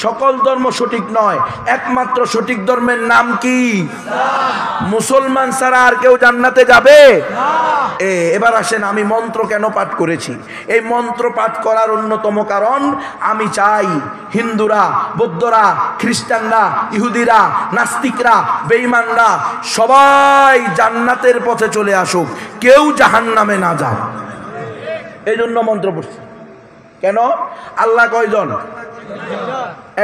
সকল ধর্ম সঠিক নয়, একমাত্র সঠিক ধর্মের নাম কি? মুসলমান ছাড়া আর কেউ জান্নাতে যাবে? এবার আসেন, আমি মন্ত্র কেন পাঠ করেছি? এই মন্ত্র পাঠ করার অন্যতম কারণ, আমি চাই হিন্দুরা, বৌদ্ধরা, খ্রিস্টানরা, ইহুদিরা, নাস্তিকরা, বেঈমানরা সবাই জান্নাতের পথে চলে আসুক, কেউ জাহান্নামে না যায়। এই জন্য মন্ত্র পড়ছি। কেন? আল্লাহ কয়জন?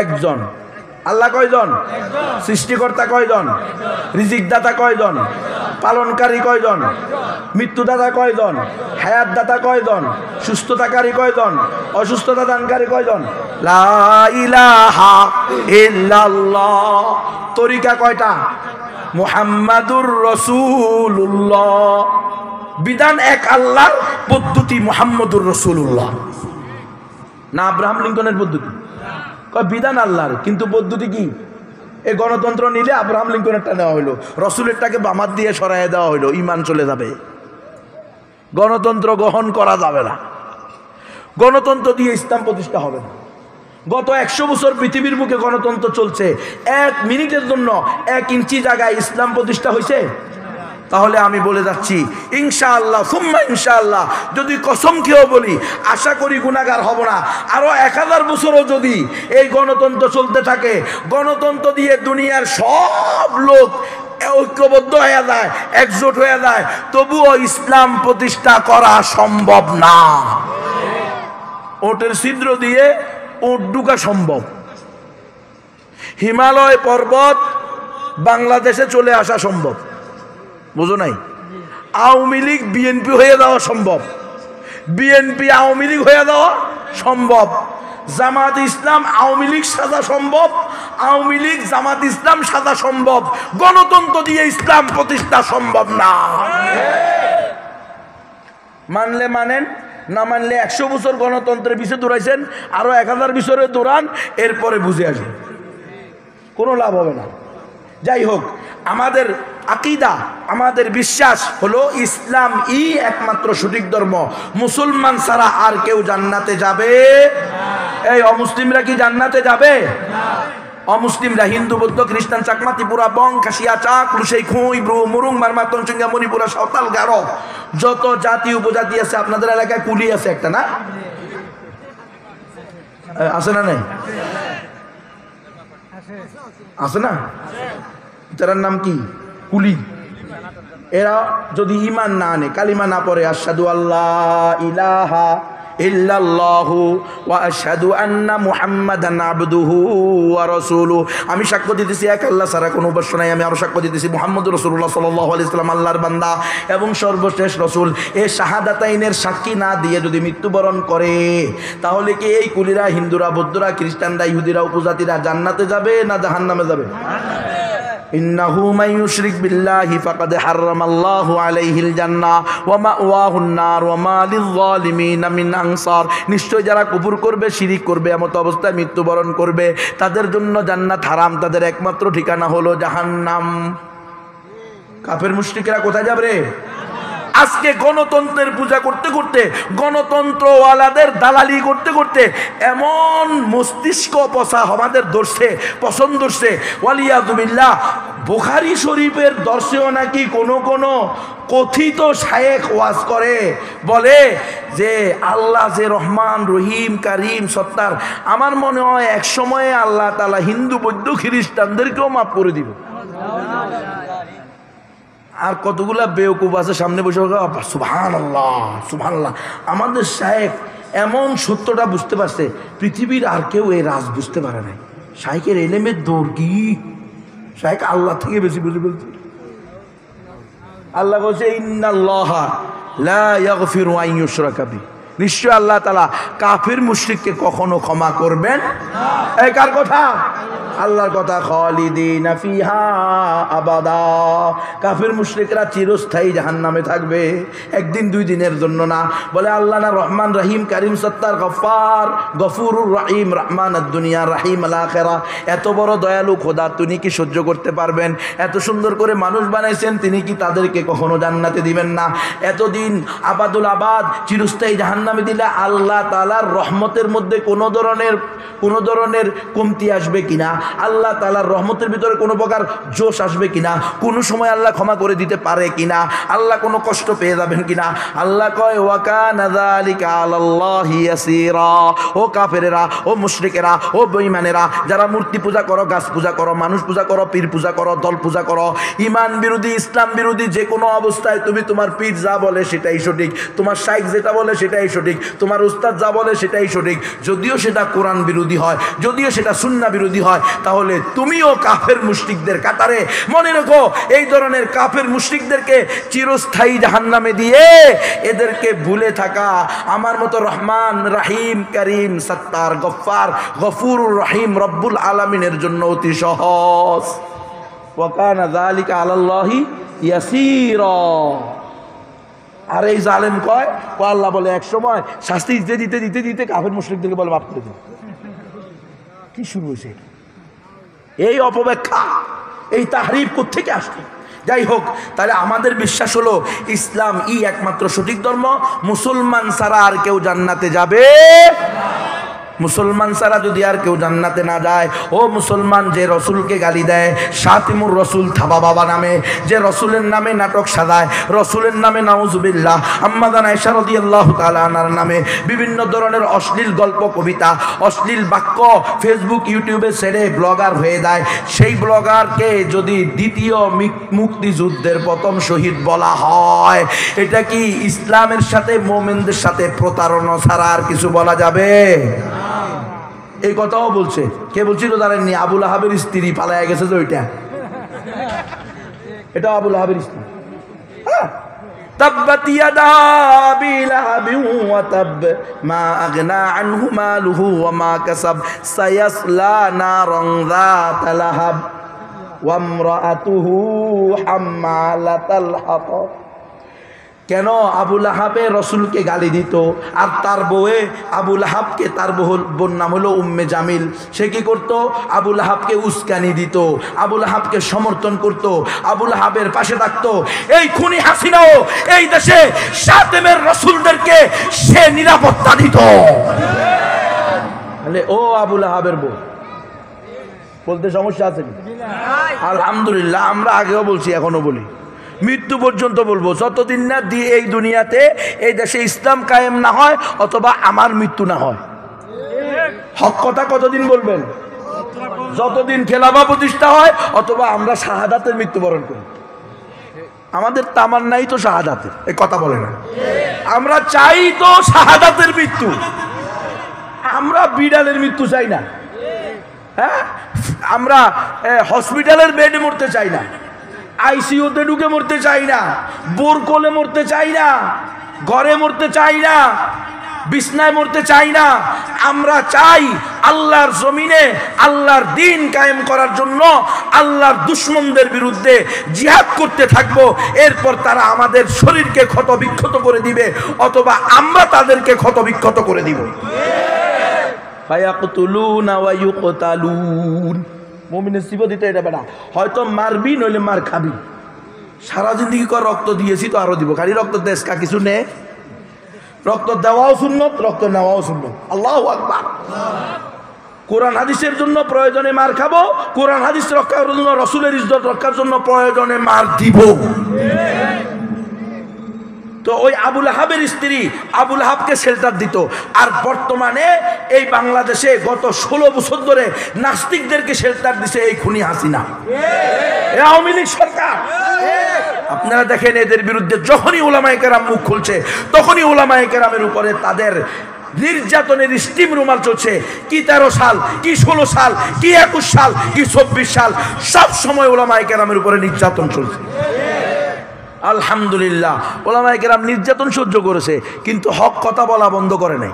একজন। আল্লাহ কয়জন? সৃষ্টিকর্তা কয়জন? রিজিকদাতা কয়জন? পালনকারী কয়জন? মৃত্যুদাতা কয়জন? হায়াতদাতা কয়জন? সুস্থতাকারী কয়জন? অসুস্থতা দানকারী কয়জন? লা ইলাহা ইল্লাল্লাহ। তরিকা কয়টা? মুহাম্মাদুর রাসূলুল্লাহ। বিধান এক আল্লাহর, পদ্ধতি মুহাম্মাদুর রাসূলুল্লাহ। না আব্রাহাম লিঙ্কনের পদ্ধতি? বিধান আল্লাহর, কিন্তু পদ্ধতি কি? এই গণতন্ত্র নিলে আব্রাহাম লিঙ্কনেরটা নেওয়া হইলো, রসুলেরটাকে বামাত দিয়ে সরাইয়া দেওয়া হইলো, ইমান চলে যাবে। গণতন্ত্র গ্রহণ করা যাবে না। গণতন্ত্র দিয়ে ইসলাম প্রতিষ্ঠা হবে না। গত 100 বছর পৃথিবীর বুকে গণতন্ত্র চলছে, 1 মিনিটের জন্য 1 ইঞ্চি জায়গায় ইসলাম প্রতিষ্ঠা হয়েছে? তাহলে আমি বলে যাচ্ছি, ইনশাআল্লাহ সুম্মা ইনশাআল্লাহ, যদি কসম খেয়েও বলি, আশা করি গুনাহগার হব না। আরো 1000 বছরও যদি এই গণতন্ত্র চলতে থাকে, গণতন্ত্র দিয়ে দুনিয়ার সব লোক ঐক্যবদ্ধ হয়ে যায়, একজোট হয়ে যায়, তবুও ইসলাম প্রতিষ্ঠা করা সম্ভব না। ওটের ছিদ্র দিয়ে ওট ঢুকা সম্ভব। হিমালয় পর্বত বাংলাদেশে চলে আসা সম্ভব, বুঝো নাই? আওয়ামী লীগ বিএনপি হয়ে যাওয়া সম্ভব, বিএনপি আওয়ামী লীগ হয়ে যাওয়া সম্ভব, জামাত ইসলাম আওয়ামী লীগ সাজা সম্ভব, আওয়ামী লীগ জামাত ইসলাম সাজা সম্ভব। গণতন্ত্র দিয়ে ইসলাম প্রতিষ্ঠা সম্ভব না। মানলে মানেন, না মানলে 100 বছর গণতন্ত্রের পিছে দৌড়াইছেন, আরো 1000 বছরে দৌড়ান, এরপরে বুঝে আসেন, কোনো লাভ হবে না। যাই হোক, আমাদের আকীদা, আমাদের বিশ্বাস হলো ইসলাম একমাত্র সঠিক ধর্ম। মুসলমান ছাড়া আর কেউ জান্নাতে যাবে? এই অমুসলিমরা কি জান্নাতে যাবে? অমুসলিমরা হিন্দু, বৌদ্ধ, খ্রিস্টান, চাকমা, ত্রিপুরা, বং, খাসিয়া, চাক, লুসেই, খুঁই, ব্রু, মুরুং, মারমা, তঞ্চঙ্গা, মণিপুরা, সাঁওতাল, গারো, যত জাতি উপজাতি আছে। আপনাদের এলাকায় কুলি আছে একটা, না আছে? না নাই? আছে না? এটার নাম কি? কুলি। এরা যদি ঈমান না আনে, কালিমা না পড়ে, আশহাদু আল্লাহ ইলাহা ইল্লাল্লাহু ওয়া আশহাদু আন্না মুহাম্মাদান আবদুহু ওয়া রাসূলুহু, আমি সাক্ষ্য দিতেছি এক আল্লাহ ছাড়া কোনো উপাস্য নাই, আমি আরো সাক্ষ্য দিতেছি মুহাম্মদুর রাসূলুল্লাহ সাল্লাল্লাহু আলাইহি ওয়াসাল্লাম আল্লাহর বান্দা এবং সর্বশেষ রাসূল। এই শাহাদাতাইনের সাক্ষী না দিয়ে যদি মৃত্যুবরণ করে, তাহলে কি এই কুলিরা, হিন্দুরা, বৌদ্ধরা, খ্রিস্টানরা, ইহুদিরা, উপজাতিরা জান্নাতে যাবে না জাহান্নামে যাবে? ইন্নাহু মান ইউশরিক বিল্লাহি ফাকাদ হারামাল্লাহু আলাইহিল জান্নাহ ওয়া মাওয়াহুন নার ওয়া মা লিয-যালিমিনা মিন আনসার। নিশ্চয় যারা কুফর করবে, শিরিক করবে, এমত অবস্থায় মৃত্যুবরণ করবে, তাদের জন্য জান্নাত হারাম, তাদের একমাত্র ঠিকানা হলো জাহান্নাম। কাফের মুশরিকরা কোথায় যাবে রে? আজকে গণতন্ত্রের পূজা করতে করতে, গণতন্ত্রওয়ালাদের দালালি করতে করতে এমন মস্তিষ্ক পচা আমাদের ধরছে, পছন্দ ধরছে, ওয়ালিয়াযু বিল্লাহ। বুখারী শরীফের দর্শেও নাকি কোনো কোনো কথিত শায়েখ ওয়াজ করে, বলে যে আল্লাহ যে রহমান, রহিম, কারিম, সত্তার। আমার মনে হয় এক সময়ে আল্লাহ তাআলা হিন্দু, বৌদ্ধ, খ্রিস্টানদেরকেও মাফ করে দিবে। আর কতগুলা বেওকুফ আছে সামনে বসে সুবহানাল্লাহ সুবহানাল্লাহ। আমাদের শায়েখ এমন সত্যটা বুঝতে পারছে, পৃথিবীর আর কেউ এই রাজ বুঝতে পারে নাই। শায়েখের ইলমের দৌড় কি! শায়েখ আল্লাহ থেকে বেশি বুঝে বলছে। আল্লাহ বলছে ইন্নাল্লাহা লা ইয়াগফিরু আন ইউশরাকা বিহি, নিশ্চয় আল্লাহ তাআলা কাফির মুশরিককে কখনো ক্ষমা করবেন না। এই কার কথা? আল্লাহর কথা। খালিদিনা ফিহা আবাদা, কাফির মুশরিকরা চিরস্থায়ী জাহান্নামে থাকবে, একদিন দুই দিনের জন্য না। বলে আল্লাহ না রহমান, রহিম, কারিম, সত্তার, গফফার, গফুরুর রহিম, রহমান আদ-দুনিয়া, রহিম আল-আখিরা। এত বড় দয়ালু খোদা, তিনি কি সহ্য করতে পারবেন? এত সুন্দর করে মানুষ বানাইছেন, তিনি কি তাদেরকে কখনো জান্নাতে দিবেন না? এতদিন আবাদুল আবাদ, চিরস্থায়ী জাহান্নাম জাহান্নামে দিলে আল্লাহ তাআলার রহমতের মধ্যে কোনো ধরনের কমতি আসবে কিনা, আল্লাহ তাআলার রহমতের ভিতরে কোনো প্রকার জোশ আসবে কিনা, কোনো সময় আল্লাহ ক্ষমা করে দিতে পারে কিনা, আল্লাহ কোনো কষ্ট পেয়ে যাবেন কিনা। আল্লাহ কয় ওয়া কানা যালিকা আলাল্লাহি ইয়াসীরা। ও কাফেরেরা, ও মুশরিকেরা, ও বেঈমানেরা, যারা মূর্তি পূজা করো, গাছ পূজা করো, মানুষ পূজা করো, পীর পূজা করো, দল পূজা করো, ঈমান বিরোধী, ইসলাম বিরোধী যে কোনো অবস্থায় তুমি তোমার পীর যা বলে সেটাই সঠিক, তোমার শাইখ যেটা বলে সেটাই সঠিক, তোমার উস্তাদ যা বলে সেটাই সঠিক, যদিও সেটা কোরআন বিরোধী হয়, যদিও সেটা সুন্নাহ বিরোধী হয়, তাহলে তুমিও কাফের মুশরিকদের কাতারে। মনে রেখো, এই ধরনের কাফের মুশরিকদেরকে চিরস্থায়ী জাহান্নামে দিয়ে এদেরকে ভুলে থাকা আমার মতো রহমান, রাহিম, করিম, সত্তার, গফফার, গফুরুর রহিম রব্বুল আলামিনের জন্য অতি সহজ। ওয়া কানা যালিকা আলাল্লাহি ইয়াসীরা। আর এই জালেম কয়, ও আল্লাহ বলে এক সময় শাস্তি দিতে দিতে দিতে দিতে কাফের মুশরিকদেরকে বলে মাফ করে দিন। কি শুরু হয়েছে? এই অপব্যাখ্যা, এই তাহরিফ কোত্থেকে আসছে? যাই হোক, তাহলে আমাদের বিশ্বাস হলো ইসলাম একমাত্র সঠিক ধর্ম, মুসলমান ছাড়া আর কেউ জান্নাতে যাবে। মুসলমান ছাড়া যদি আর কেউ জান্নাতে না যায়, ও মুসলমান যে রসুলকে গালি দেয়, শাতিমুর রসুল থাবা বাবা নামে, যে রসুলের নামে নাটক সাজায়, রসুলের নামে নাউজুবিল্লাহ, আম্মাজান আয়েশা রাদিয়াল্লাহু তাআলা আনহার নামে বিভিন্ন ধরনের অশ্লীল গল্প, কবিতা, অশ্লীল বাক্য ফেসবুক, ইউটিউবে ছেড়ে ব্লগার হয়ে যায়, সেই ব্লগারকে যদি দ্বিতীয় মুক্তিযুদ্ধের প্রথম শহীদ বলা হয়, এটা কি ইসলামের সাথে, মুমিনদের সাথে প্রতারণা ছাড়া আর কিছু বলা যাবে? এই কথাও বলছে। কে বলছিল জানেননি? আবুল আহাবের স্ত্রী পালায় গেছে যে ওইটা, এটা আবুল আহাবের স্ত্রী। তাব্বাত ইয়াদা আবি লাহাবিন ওয়া তাব মা আগনা আনহু মালুহু ওয়া মা কাসাব সায়াসলা নারান যাতা লাহাব ওয়া ইমরাআতুহু হাম্মালাতাল হাতাব। কেন আবুল আহাবে রসুলকে গালি দিত, আর তার বউয়ে আবুল আহাবকে, তার বোন নাম হলো উম্মে জামিল, সে কি করত? আবুল আহাবকে উস্কানি দিত, আবুল আহাবকে সমর্থন করত, আবুল আহাবের পাশে থাকতো। এই খুনি হাসিনাও এই দেশে শাতেমের রসুলদেরকে সে নিরাপত্তা দিত। তাহলে ও আবুল আহাবের বউ বলতে সমস্যা আছে? আলহামদুলিল্লাহ, আমরা আগেও বলছি, এখনো বলি, মৃত্যু পর্যন্ত বলবো, যতদিন না এই দুনিয়াতে এই দেশে ইসলাম কায়েম না হয় অথবা আমার মৃত্যু না হয়। হক কথা কতদিন বলবেন? যতদিন খেলাফা প্রতিষ্ঠা হয় অথবা আমরা শাহাদাতের মৃত্যুবরণ করি। আমাদের তামান্নাই তো শাহাদাতের, এই কথা বলে না, আমরা চাই তো শাহাদাতের মৃত্যু, আমরা বিড়ালের মৃত্যু চাই না। হ্যাঁ, আমরা হসপিটালের বেডে মরতে চাই না, আইসিইউতে ঢুকে মরতে চাই না, বোরকোলে মরতে চাই না, ঘরে মরতে চাই না, বিছনায় মরতে চাই না। আমরা চাই আল্লাহর জমিনে আল্লাহর দ্বীন কায়েম করার জন্য আল্লাহর দুশমনদের বিরুদ্ধে জিহাদ করতে থাকবো। এরপর তারা আমাদের শরীরকে ক্ষত বিক্ষত করে দিবে অথবা আমরা তাদেরকে ক্ষত বিক্ষত করে দিব। ফায়াকতুলুনা ওয়া ইউকতালুন। মুমিনের সিফাত এটা বেটা, হয়তো মারবি নইলে মার খাবি। সারা জিন্দগি কর রক্ত দিয়েছি তো আরো দিব, খালি রক্ত দেশ কা কিছু নে। রক্ত দেওয়াও সুন্নত, রক্ত নেওয়াও সুন্নত। আল্লাহু আকবার। কোরআন হাদিসের জন্য প্রয়োজনে মার খাবো, কোরআন হাদিস রক্ষার জন্য, রসুলের ইজ্জত রক্ষার জন্য প্রয়োজনে মার দিব। তো ওই আবুল আহাবের স্ত্রী আবুল আহাবকে শেল্টার দিত। আর বর্তমানে এই বাংলাদেশে গত 16 বছর ধরে নাস্তিকদেরকে শেল্টার দিছে এই খুনি হাসিনা, আওয়ামী লীগ সরকার। আপনারা দেখেন, এদের বিরুদ্ধে যখনই উলামায়ে কেরাম মুখ খুলছে তখনই উলামায়ে কেরামের উপরে তাদের নির্যাতনের স্টিম রুমাল চলছে। কি 13 সাল, কি 16 সাল, কি 21 সাল, কি 24 সাল, সব সময় উলামায়ে কেরামের উপরে নির্যাতন চলছে। আলহামদুলিল্লাহ, উলামায়ে কেরাম নির্যাতন সহ্য করেছে, কিন্তু হক কথা বলা বন্ধ করে নাই।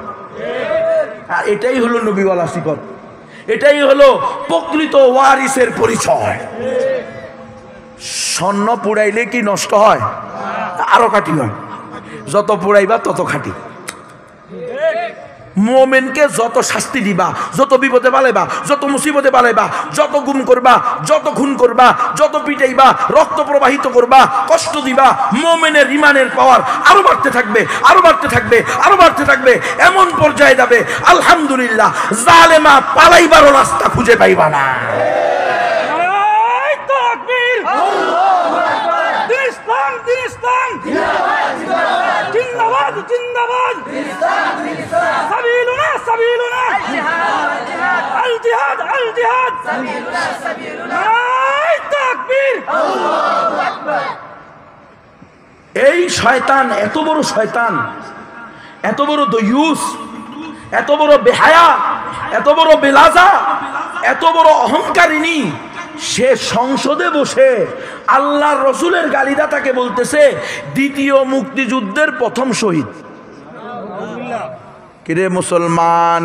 আর এটাই হলো নবীওয়ালা সিফত, এটাই হলো প্রকৃত ওয়ারিসের পরিচয়। স্বর্ণ পুড়াইলে কি নষ্ট হয়? আরো খাঁটি হয়, যত পুড়াইবা তত খাঁটি। মোমেনকে যত শাস্তি দিবা, যত বিপদে বালাইবা, যত মুসিবতে বালাইবা, যত গুম করবা, যত খুন করবা, যত পিটাইবা, রক্ত প্রবাহিত করবা, কষ্ট দিবা, মোমেনের ইমানের পাওয়ার আরো বাড়তে থাকবে, আরো বাড়তে থাকবে, আরো বাড়তে থাকবে। এমন পর্যায়ে যাবে আলহামদুলিল্লাহ জালেমা পালাইবারও রাস্তা খুঁজে পাইবা না। জিন্দাবাদ জিন্দাবাদ সাবিলুনা সাবিলুনা আল জিহাদ আল জিহাদ সাবিলুনা সাবিলুনা তাকবীর আল্লাহু আকবার। এই শয়তান এত বড় শয়তান, এত বড় দয়ুস, এত বড় বেহায়া, এত বড় বেলাজা, এত বড় অহংকারিনী, সে সংসদে বসে আল্লাহর রসুলের গালিদা তাকে বলতেছে দ্বিতীয় মুক্তিযুদ্ধের প্রথম শহীদ। কিরে মুসলমান,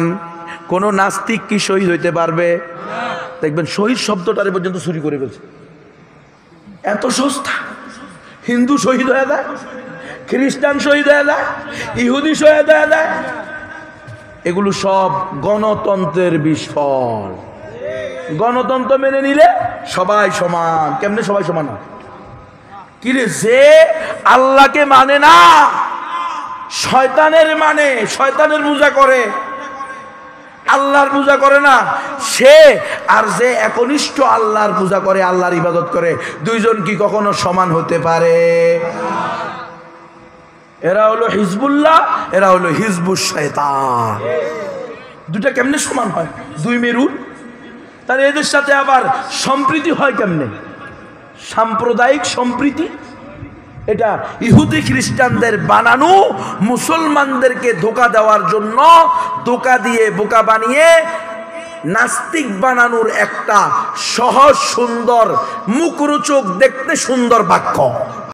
কোন নাস্তিক কি শহীদ হইতে পারবে? দেখবেন শহীদ শব্দটারে পর্যন্ত চুরি করে ফেলছে। এত সস্তা। হিন্দু শহীদ হয়ে যায়, খ্রিস্টান শহীদ হয়ে যায়, ইহুদি শহীদ হয়ে যায়। এগুলো সব গণতন্ত্রের বিস্ফল। গণতন্ত্র মেনে নিলে সবাই সমান। কেমনে সবাই সমান? কিরে, যে আল্লাহকে মানে না, শয়তানের মানে, শয়তানের পূজা করে, আল্লাহর পূজা করে না, সে আর যে একনিষ্ঠ আল্লাহর পূজা করে, আল্লাহর ইবাদত করে, দুইজন কি কখনো সমান হতে পারে? এরা হলো হিজবুল্লাহ, এরা হলো হিজবুশ শয়তান। দুটা কেমনে সমান হয়? দুই মেরু। তাহলে এদের সাথে আবার সম্প্রীতি হয় কেমনে? সাম্প্রদায়িক সম্প্রীতি। এটা ইহুদি খ্রিস্টানদের বানানো, মুসলমানদেরকে ধোঁকা দেওয়ার জন্য, ধোঁকা দিয়ে বোকা বানিয়ে নাস্তিক বানানোর একটা সহজ সুন্দর, মুখরোচক, দেখতে সুন্দর বাক্য।